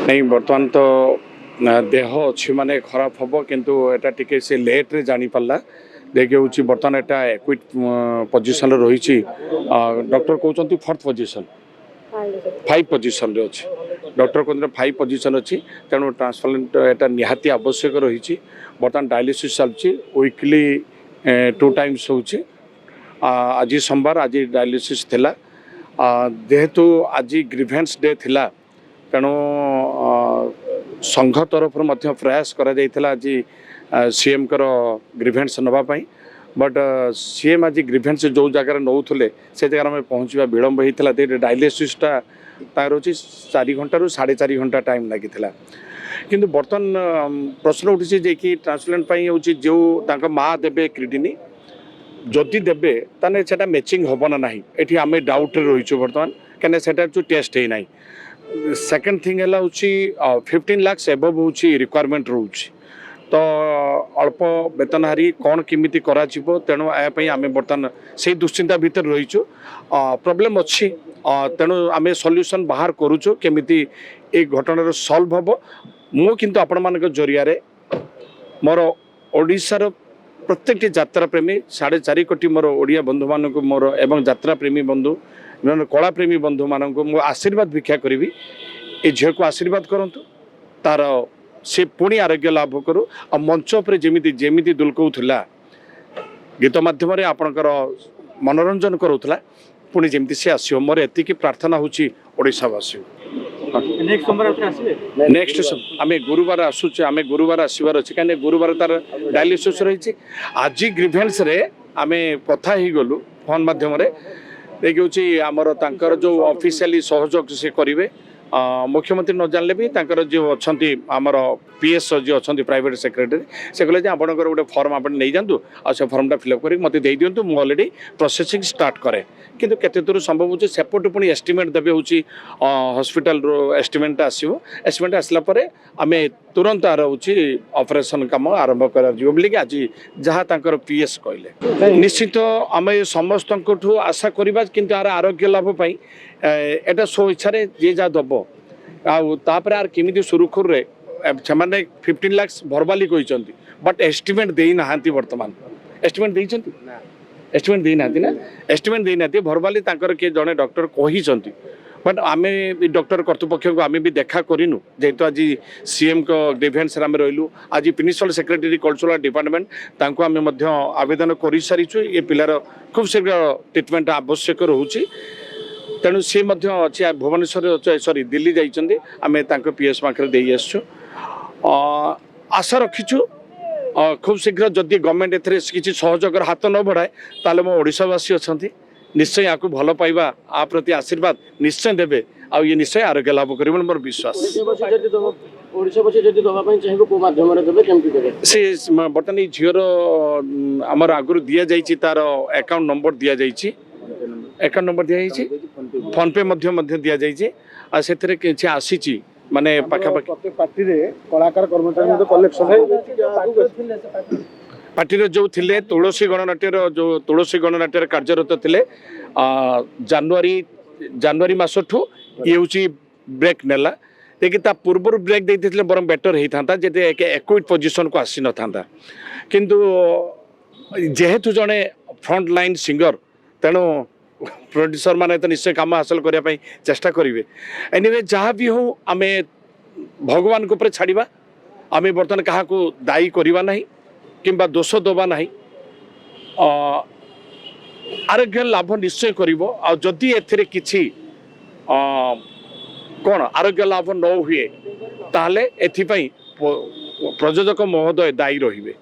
नहीं बर्तमान तो देह अच्छी माने खराब हम किंतु एटा टिके से लेट रे जानी पाला देखिए हूँ बर्तमान एटा एक्विट पोजिशन रही डॉक्टर कहते फोर्थ पोजिशन 5 पोजिशन रे अच्छी डॉक्टर कहते 5 पोजिशन अच्छी तेणु ट्रांसप्लांट एटा निहाती आवश्यक रही बर्तमान डायलिसिस चलती वीकली 2 टाइम्स होची आज सोमवार आज डायलिसिस थिला जेहेतु आज ग्रीवेंस डे थिला तेणु संघ तरफ प्रयास करा आज सीएम कर ग्रीवेंस नापी बट सीएम आज ग्रीवेंस जो जगार नौले से जगह में पहुँचा विलम्ब होता डायलिसिसटा तार हूँ 4 घंटा रू 4.5 घंटा टाइम लगी किंतु बर्तमान प्रश्न उठी जे कि ट्रांसप्लांट हूँ जो माँ देवे क्रिडिनी जदि देवे ताने सेटा मैचिंग हम ना ये आम डाउट रही बर्तमान कहीं जो टेस्ट है ना सेकेंड थिंग है 15 लाख एबव हूँ रिक्वायरमेंट रोचे तो अल्प वेतनहारी कौन किमिति करा तेणु यापाई आम बर्तमान से दुश्चिंता भितर रहीचु प्रॉब्लम अच्छी तेणु आम सॉल्यूशन बाहर करूचु केमिति ए घटनार सॉल्व हम मु किंतु आपण मान जरिया मोर ओडिशार प्रत्येक यात्रा प्रेमी 4.5 कोटी मोर ओडिया बंधु मान मोर एवं यात्रा प्रेमी बंधु कला प्रेमी बंधु मान मु आशीर्वाद भिक्षा करी ए झील को आशीर्वाद करंतु तार से पुणी आरोग्य लाभ करू और मंच पर जेमिति जेमिति दुलकौला गीत माध्यम आपणकर मनोरंजन करूला पुणी जेमिति से आसो मोर एति प्रार्थना होची ओडिशावासी नेक्स्ट आम गुरुवार आसूचे आम गुरुवार आसबार अच्छे कहीं गुरुवार तार डायलिसिस रही आज ग्रीवेंस रे आम कथा ही गलु फोन माध्यम देखिए आमर तांकर जो ऑफिशियली सहयोग से करेंगे मुख्यमंत्री न जानले भी तांकर जो अच्छा आमर पीएस जो अच्छा प्राइवेट सेक्रेटरी से कहले आपंकर गोटे फॉर्म आप नहीं जातु आ से फॉर्मटा फिलअप कर मत दे दिंतु मुझे अलरेडी प्रोसेसिंग स्टार्ट करे किंतु केते दूर संभव हो सेपटू पुणी एस्टिमेट देवे हूँ हॉस्पिटल एस्टिमेट आसो एस्टिमेट आसला आम तुरंत आर हूँ ऑपरेशन काम आरंभ कर आज जहाँ तांकर पीएस कहले निश्चित आम समस्त आशा करवा कि आरोग्य लाभ एटा सो इच्छा जी जहाँ दब आपर आर केमी सुरुखुर से 15 लाख भरवाली कहते बट एस्टिमेट दे ना बर्तमान एस्टिमेट देइछन्ति एस्टिमेट दे ना एस्टिमेट दे ना भरवाली किए जड़े डॉक्टर कही बट आम डॉक्टर कर्तृपक्ष को आम भी देखा करूँ जेहेतु आज सीएम को ग्रीवेंस आम रही आज प्रिंसिपल सेक्रेटरी कल्चरल डिपार्टमेंट तांको आम आवेदन कर सारीचु ये पिलार खूब शीघ्र ट्रिटमेंट आवश्यक रोचे तेणु सी अच्छी भुवनेश्वर सॉरी दिल्ली जाइए आम पीएस पाखे दे आसु आशा रखीचु खूब शीघ्र जदि गवर्नमेंट एथरे किसी सहयोग हाथ न बढ़ाए ताले मो ओडिशावासी अच्छा निश्चय या भल पाइबा आ प्रति आशीर्वाद निश्चय देवे आ ये निश्चय आरोग्य लाभ कर मोर विश्वास से बर्तमान ये झीर आमर आगुरी दि जाइए तार अकाउंट नंबर दि जाइए अकाउंट नंबर दि जाइए फोन पे दि जाइए आ से किसी आसी माने पाखापाखि पार्टी रे कलाकार कर्मचारी कलेक्शन पार्टी जो थिले तुलसी गणनाट्यर जो तुलसी गणनाट्य कार्यरत थिले जनवरी मासठू ये हूँ ब्रेक नेला देखिए ता पूर्व ब्रेक देते बरम बेटर होता जे एक्विट पोजिशन को आसी न था किंतु जेहेतु जड़े फ्रंट लाइन सिंगर तेणु प्रोड्यूसर माने तो निश्चय काम हासिल करने चेष्टा करेंगे एनिवे जहाँ भी हो आम भगवान को छाड़ा आम बर्तमान क्या दायी करवा ना किंबा दोष दबा ना आरोग्य लाभ निश्चय करी एथिरे किछि कौन आरोग्य लाभ न हुए ताहले एथिपाई प्रयोजक महोदय दायी रहिबे।